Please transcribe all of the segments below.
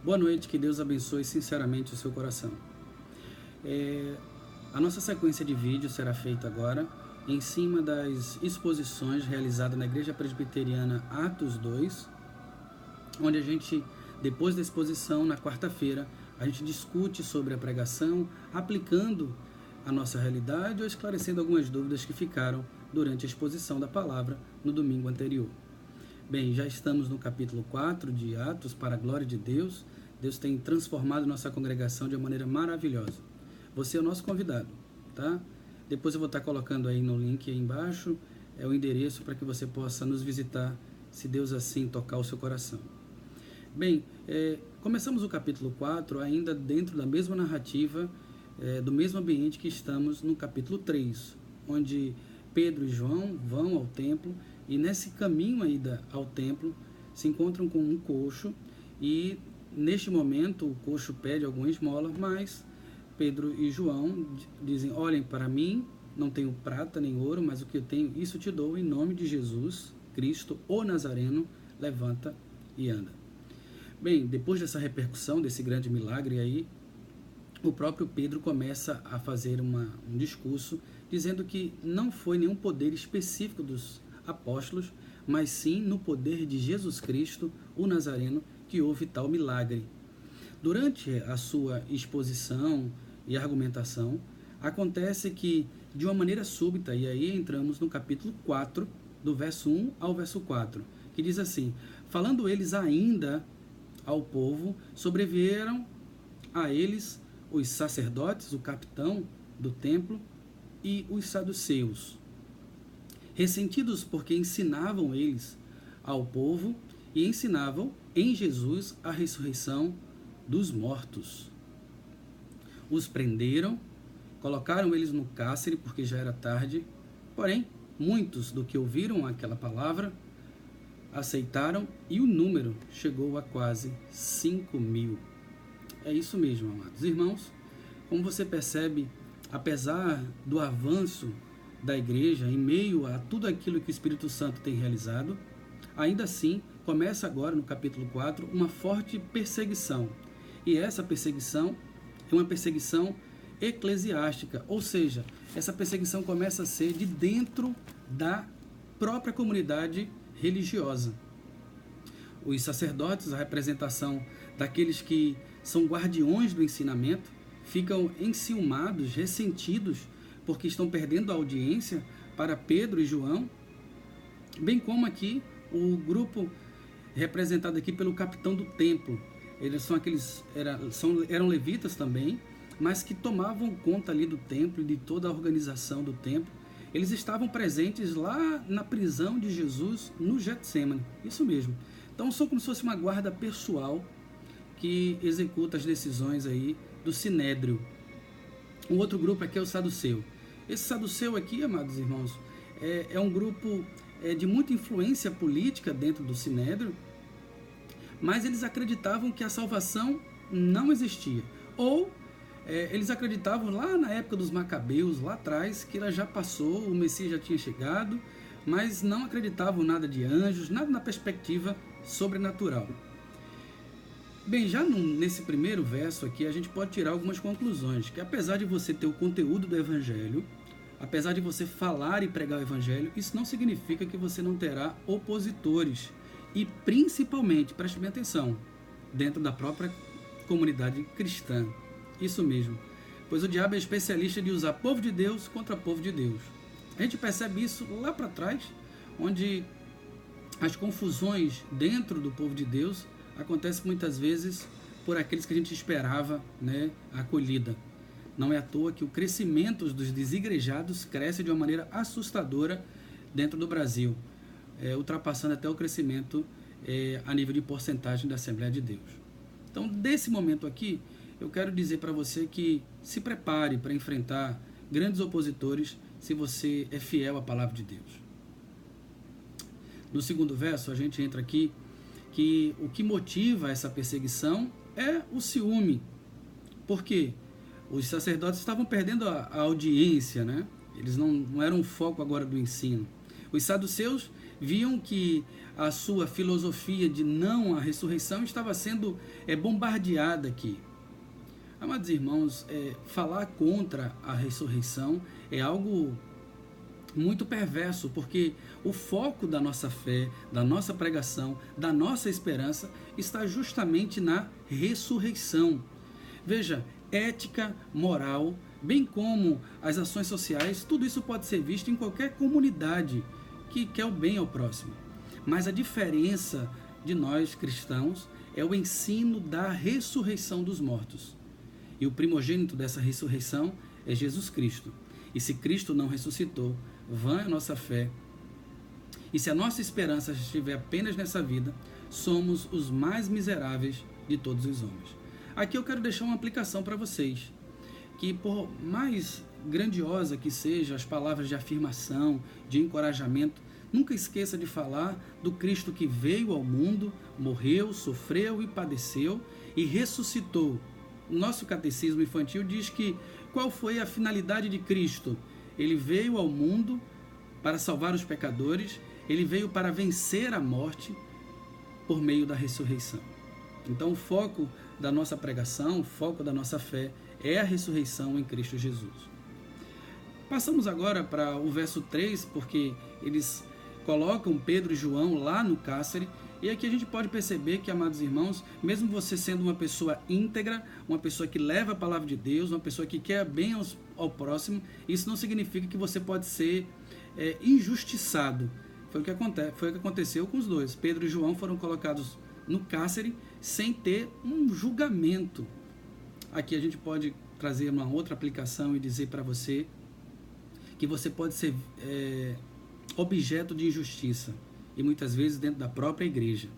Boa noite, que Deus abençoe sinceramente o seu coração. A nossa sequência de vídeos será feita agora em cima das exposições realizadas na Igreja Presbiteriana Atos 2, onde a gente, depois da exposição, na quarta-feira, a gente discute sobre a pregação, aplicando a nossa realidade ou esclarecendo algumas dúvidas que ficaram durante a exposição da palavra no domingo anterior. Bem, já estamos no capítulo 4 de Atos, para a glória de Deus. Deus tem transformado nossa congregação de uma maneira maravilhosa. Você é o nosso convidado, tá? Depois eu vou estar colocando aí no link aí embaixo, o endereço para que você possa nos visitar, se Deus assim tocar o seu coração. Bem, começamos o capítulo 4 ainda dentro da mesma narrativa, do mesmo ambiente que estamos no capítulo 3, onde Pedro e João vão ao templo e nesse caminho aí ao templo se encontram com um coxo e neste momento o coxo pede alguma esmola, mas Pedro e João dizem: olhem para mim, não tenho prata nem ouro, mas o que eu tenho, isso te dou, em nome de Jesus Cristo, o Nazareno, levanta e anda. Bem, depois dessa repercussão, desse grande milagre aí, o próprio Pedro começa a fazer um discurso dizendo que não foi nenhum poder específico dos apóstolos, mas sim no poder de Jesus Cristo, o Nazareno, que houve tal milagre. Durante a sua exposição e argumentação, acontece que, de uma maneira súbita, e aí entramos no capítulo 4, do verso 1 ao verso 4, que diz assim: falando eles ainda ao povo, sobrevieram a eles os sacerdotes, o capitão do templo e os saduceus, ressentidos porque ensinavam eles ao povo e ensinavam em Jesus a ressurreição dos mortos. Os prenderam, colocaram eles no cárcere porque já era tarde, porém muitos do que ouviram aquela palavra aceitaram e o número chegou a quase 5.000. É isso mesmo, amados irmãos. Como você percebe, apesar do avanço da igreja, em meio a tudo aquilo que o Espírito Santo tem realizado, ainda assim, começa agora no capítulo 4 uma forte perseguição. E essa perseguição é uma perseguição eclesiástica, ou seja, essa perseguição começa a ser de dentro da própria comunidade religiosa. Os sacerdotes, a representação daqueles que são guardiões do ensinamento, ficam enciumados, ressentidos, porque estão perdendo a audiência para Pedro e João, bem como aqui o grupo representado aqui pelo capitão do templo. Eles eram levitas também, mas que tomavam conta ali do templo e de toda a organização do templo. Eles estavam presentes lá na prisão de Jesus no Getsêmani, isso mesmo. Então são como se fosse uma guarda pessoal que executa as decisões aí do Sinédrio. Um outro grupo aqui é o saduceu. Esse saduceu aqui, amados irmãos, é um grupo de muita influência política dentro do Sinédrio, mas eles acreditavam que a salvação não existia. Ou eles acreditavam lá na época dos Macabeus, lá atrás, que ela já passou, o Messias já tinha chegado, mas não acreditavam nada de anjos, nada na perspectiva sobrenatural. Bem, já nesse primeiro verso aqui, a gente pode tirar algumas conclusões, que apesar de você ter o conteúdo do Evangelho, apesar de você falar e pregar o Evangelho, isso não significa que você não terá opositores. E principalmente, preste bem atenção, dentro da própria comunidade cristã. Isso mesmo, pois o diabo é especialista de usar povo de Deus contra povo de Deus. A gente percebe isso lá para trás, onde as confusões dentro do povo de Deus acontecem muitas vezes por aqueles que a gente esperava, a acolhida. Não é à toa que o crescimento dos desigrejados cresce de uma maneira assustadora dentro do Brasil, ultrapassando até o crescimento a nível de porcentagem da Assembleia de Deus. Então, desse momento aqui, eu quero dizer para você que se prepare para enfrentar grandes opositores se você é fiel à palavra de Deus. No segundo verso, a gente entra aqui que o que motiva essa perseguição é o ciúme. Por quê? Os sacerdotes estavam perdendo a audiência, Eles não eram o foco agora do ensino. Os saduceus viam que a sua filosofia de não à ressurreição estava sendo bombardeada aqui. Amados irmãos, falar contra a ressurreição é algo muito perverso, porque o foco da nossa fé, da nossa pregação, da nossa esperança está justamente na ressurreição. Veja, ética, moral, bem como as ações sociais, tudo isso pode ser visto em qualquer comunidade que quer o bem ao próximo. Mas a diferença de nós cristãos é o ensino da ressurreição dos mortos. E o primogênito dessa ressurreição é Jesus Cristo. E se Cristo não ressuscitou, vã é a nossa fé. E se a nossa esperança estiver apenas nessa vida, somos os mais miseráveis de todos os homens. Aqui eu quero deixar uma aplicação para vocês, que por mais grandiosa que sejam as palavras de afirmação, de encorajamento, nunca esqueça de falar do Cristo que veio ao mundo, morreu, sofreu e padeceu e ressuscitou. O nosso catecismo infantil diz que qual foi a finalidade de Cristo? Ele veio ao mundo para salvar os pecadores, ele veio para vencer a morte por meio da ressurreição. Então o foco da nossa pregação, o foco da nossa fé é a ressurreição em Cristo Jesus. Passamos agora para o verso 3, porque eles colocam Pedro e João lá no cárcere, e aqui a gente pode perceber que, amados irmãos, mesmo você sendo uma pessoa íntegra, uma pessoa que leva a palavra de Deus, uma pessoa que quer bem ao próximo, isso não significa que você pode ser injustiçado. Foi o que aconteceu com os dois. Pedro e João foram colocados no cárcere sem ter um julgamento. Aqui a gente pode trazer uma outra aplicação e dizer para você que você pode ser objeto de injustiça, e muitas vezes dentro da própria igreja.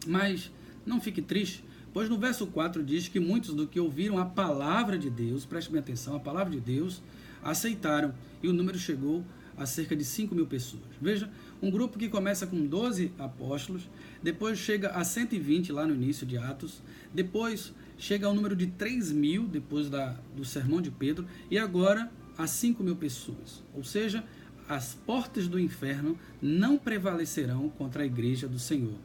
Mas não fique triste, pois no verso 4 diz que muitos do que ouviram a palavra de Deus, preste bem atenção, a palavra de Deus, aceitaram, e o número chegou a cerca de 5.000 pessoas. Veja, um grupo que começa com 12 apóstolos, depois chega a 120 lá no início de Atos, depois chega ao número de 3.000 depois do sermão de Pedro, e agora a 5.000 pessoas. Ou seja, as portas do inferno não prevalecerão contra a igreja do Senhor.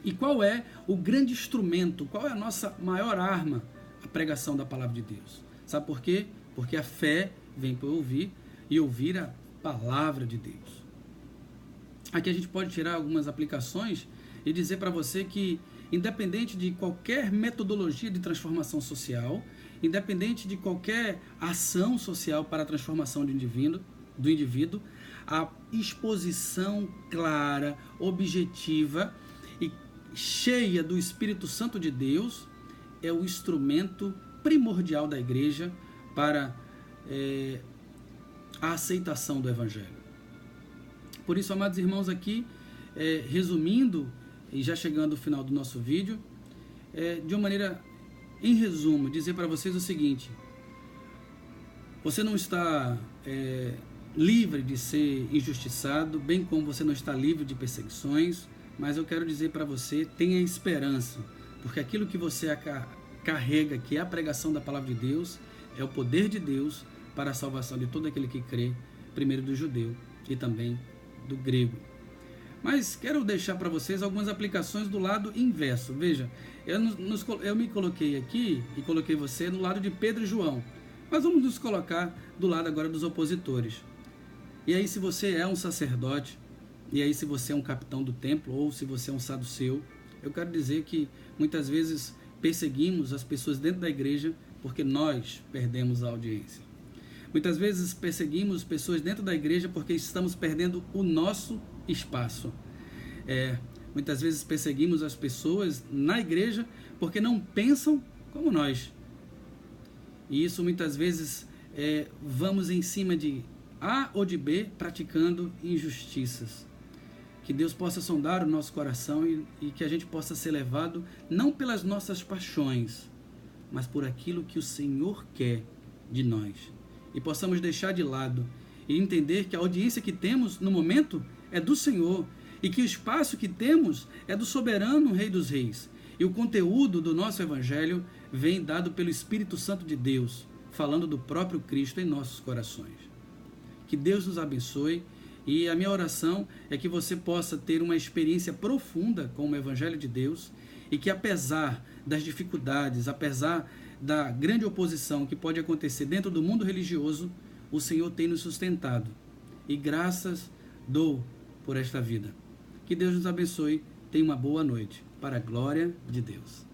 E qual é o grande instrumento, qual é a nossa maior arma? A pregação da palavra de Deus. Sabe por quê? Porque a fé vem por ouvir, e ouvir a palavra de Deus. Aqui a gente pode tirar algumas aplicações e dizer para você que, independente de qualquer metodologia de transformação social, independente de qualquer ação social para a transformação do indivíduo, a exposição clara, objetiva e cheia do Espírito Santo de Deus é o instrumento primordial da igreja para a aceitação do Evangelho. Por isso, amados irmãos, aqui, resumindo e já chegando ao final do nosso vídeo, de uma maneira, em resumo, dizer para vocês o seguinte: você não está livre de ser injustiçado, bem como você não está livre de perseguições, mas eu quero dizer para você, tenha esperança, porque aquilo que você carrega, que é a pregação da palavra de Deus, é o poder de Deus para a salvação de todo aquele que crê, primeiro do judeu e também do grego. Mas quero deixar para vocês algumas aplicações do lado inverso. Veja, eu me coloquei aqui e coloquei você no lado de Pedro e João, mas vamos nos colocar do lado agora dos opositores. E aí, se você é um sacerdote, e aí se você é um capitão do templo, ou se você é um saduceu, eu quero dizer que muitas vezes perseguimos as pessoas dentro da igreja porque nós perdemos a audiência. Muitas vezes perseguimos pessoas dentro da igreja porque estamos perdendo o nosso espaço. Muitas vezes perseguimos as pessoas na igreja porque não pensam como nós. E isso muitas vezes vamos em cima de A ou de B praticando injustiças. Que Deus possa sondar o nosso coração e que a gente possa ser levado não pelas nossas paixões, mas por aquilo que o Senhor quer de nós. E possamos deixar de lado e entender que a audiência que temos no momento é do Senhor e que o espaço que temos é do soberano Rei dos Reis. E o conteúdo do nosso Evangelho vem dado pelo Espírito Santo de Deus, falando do próprio Cristo em nossos corações. Que Deus nos abençoe E a minha oração é que você possa ter uma experiência profunda com o Evangelho de Deus e que, apesar das dificuldades, apesar da grande oposição que pode acontecer dentro do mundo religioso, o Senhor tem nos sustentado. E graças dou por esta vida. Que Deus nos abençoe. Tenha uma boa noite. Para a glória de Deus.